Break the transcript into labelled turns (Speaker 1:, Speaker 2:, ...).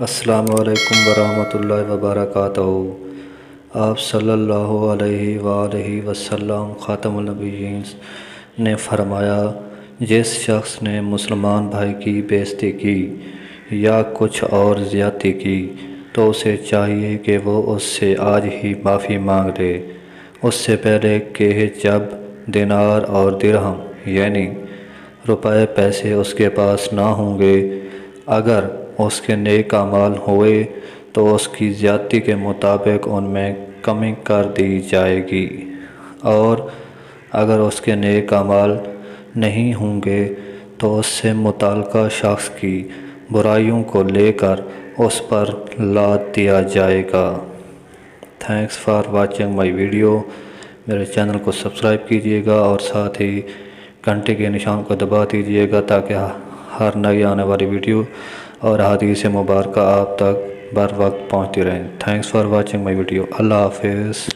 Speaker 1: السلام علیکم ورحمۃ اللہ وبرکاتہ۔ آپ صلی اللہ علیہ وآلہ وسلم خاتم النبیین نے فرمایا، جس شخص نے مسلمان بھائی کی بے عزتی کی یا کچھ اور زیادتی کی تو اسے چاہیے کہ وہ اس سے آج ہی معافی مانگ لے، اس سے پہلے کہ جب دینار اور درہم یعنی روپے پیسے اس کے پاس نہ ہوں گے۔ اگر اس کے نیک اعمال ہوئے تو اس کی زیادتی کے مطابق ان میں کمی کر دی جائے گی، اور اگر اس کے نیک اعمال نہیں ہوں گے تو اس سے متعلقہ شخص کی برائیوں کو لے کر اس پر لاد دیا جائے گا۔ Thanks for watching my video. میرے چینل کو سبسکرائب کیجیے گا اور ساتھ ہی گھنٹے کے نشان کو دبا دیجیے گا تاکہ ہر نئی آنے والی ویڈیو اور حدیث مبارکہ آپ تک بر وقت پہنچتی رہیں۔ Thanks for watching my video. اللہ حافظ۔